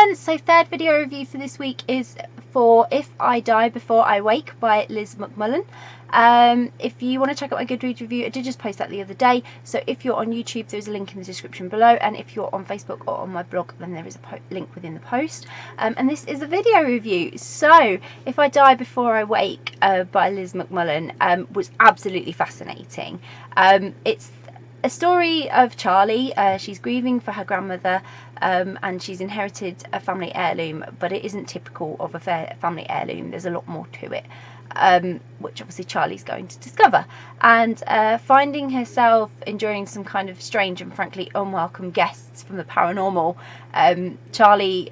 Mcmullen. So third video review for this week is for If I Die Before I Wake by Liz Mcmullen. If you want to check out my Goodreads review, I did just post that the other day. So if you're on YouTube, there's a link in the description below, and if you're on Facebook or on my blog, then there is a link within the post. And this is a video review. So If I Die Before I Wake by Liz Mcmullen was absolutely fascinating. It's a story of Charlie. She's grieving for her grandmother, and she's inherited a family heirloom, but it isn't typical of a family heirloom. There's a lot more to it, which obviously Charlie's going to discover, and finding herself enduring some kind of strange and frankly unwelcome guests from the paranormal. Charlie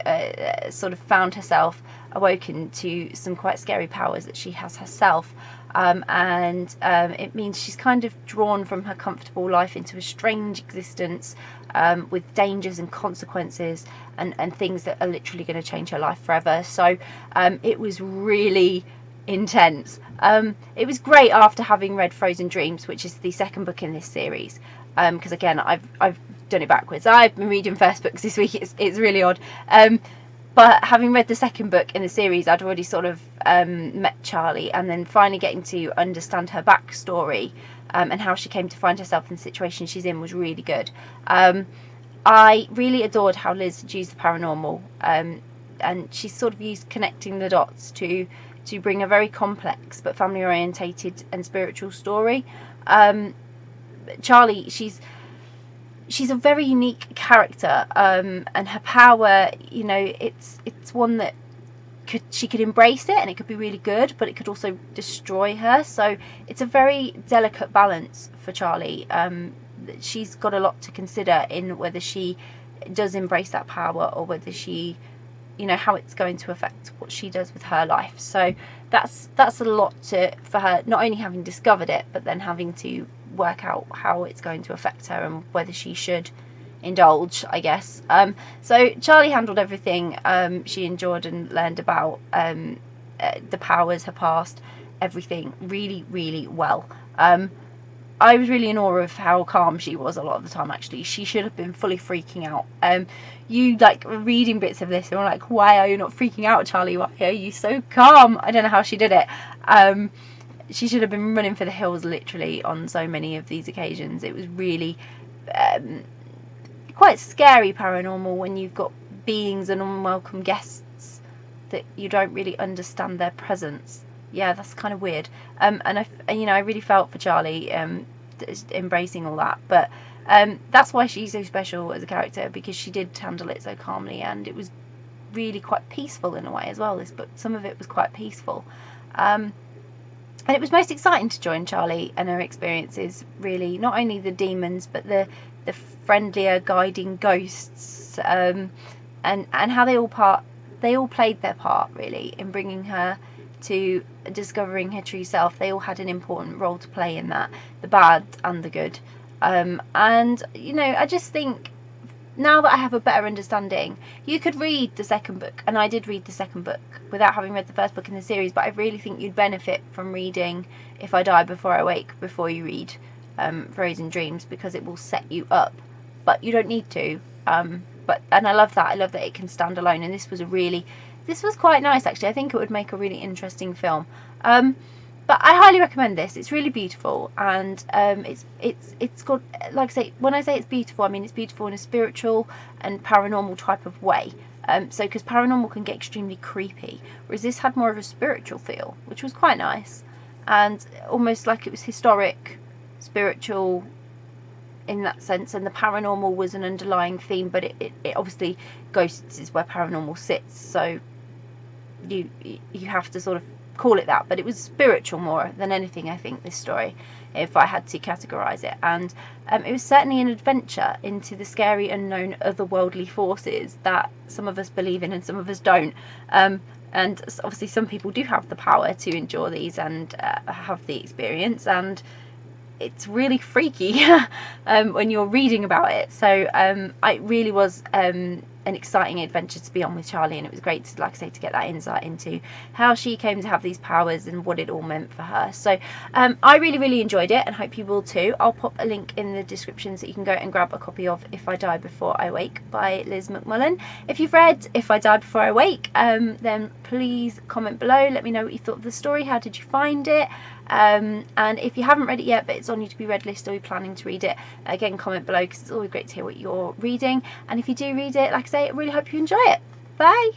sort of found herself awoken to some quite scary powers that she has herself. It means she's kind of drawn from her comfortable life into a strange existence, with dangers and consequences and things that are literally going to change her life forever. So it was really intense. It was great after having read Frozen Dreams, which is the second book in this series, because again I've done it backwards. I've been reading first books this week. It's really odd. But having read the second book in the series, I'd already sort of met Charlie, and then finally getting to understand her backstory and how she came to find herself in the situation she's in was really good. I really adored how Liz had used the paranormal, and she sort of used connecting the dots to bring a very complex but family orientated and spiritual story. Charlie, she's a very unique character, and her power, you know, it's one that she could embrace it and it could be really good, but it could also destroy her. So it's a very delicate balance for Charlie. She's got a lot to consider in whether she does embrace that power or whether she, you know, how it's going to affect what she does with her life. So that's a lot for her, not only having discovered it, but then having to work out how it's going to affect her and whether she should indulge, I guess. So Charlie handled everything. She endured and learned about the powers, her past, everything really, really well. I was really in awe of how calm she was a lot of the time. Actually, she should have been fully freaking out. You like reading bits of this and we're like, why are you not freaking out, Charlie? Why are you so calm? I don't know how she did it. She should have been running for the hills literally on so many of these occasions. It was really quite scary paranormal when you've got beings and unwelcome guests that you don't really understand their presence. Yeah, that's kind of weird. And I really felt for Charlie embracing all that, but that's why she's so special as a character, because she did handle it so calmly, and it was really quite peaceful in a way as well. This book, some of it was quite peaceful, and it was most exciting to join Charlie and her experiences, really, not only the demons but the friendlier guiding ghosts, and how they all played their part really in bringing her to discovering her true self. They all had an important role to play in that, the bad and the good. And you know, I just think now that I have a better understanding, you could read the second book, and I did read the second book without having read the first book in the series, but I really think you'd benefit from reading If I Die Before I Wake before you read Frozen Dreams, because it will set you up, but you don't need to. And I love that. I love that it can stand alone, and this was quite nice actually. I think it would make a really interesting film. But I highly recommend this. It's really beautiful, and it's got, like I say, when I say it's beautiful, I mean it's beautiful in a spiritual and paranormal type of way. So because paranormal can get extremely creepy, whereas this had more of a spiritual feel, which was quite nice, and almost like it was historic, spiritual in that sense, and the paranormal was an underlying theme, but it obviously, ghosts is where paranormal sits, so you have to sort of call it that, but it was spiritual more than anything, I think, this story, if I had to categorize it. And it was certainly an adventure into the scary unknown otherworldly forces that some of us believe in and some of us don't, and obviously some people do have the power to endure these and have the experience, and it's really freaky when you're reading about it. So it really was an exciting adventure to be on with Charlie, and it was great to, like I say, to get that insight into how she came to have these powers and what it all meant for her. So I really enjoyed it, and hope you will too. I'll pop a link in the description so you can go and grab a copy of If I Die Before I Wake by Liz Mcmullen. If you've read If I Die Before I Wake, then please comment below, let me know what you thought of the story. How did you find it? And if you haven't read it yet, but it's on your to be read list, or you're planning to read it, again, comment below, because it's always great to hear what you're reading. And if you do read it, like I say, I really hope you enjoy it. Bye.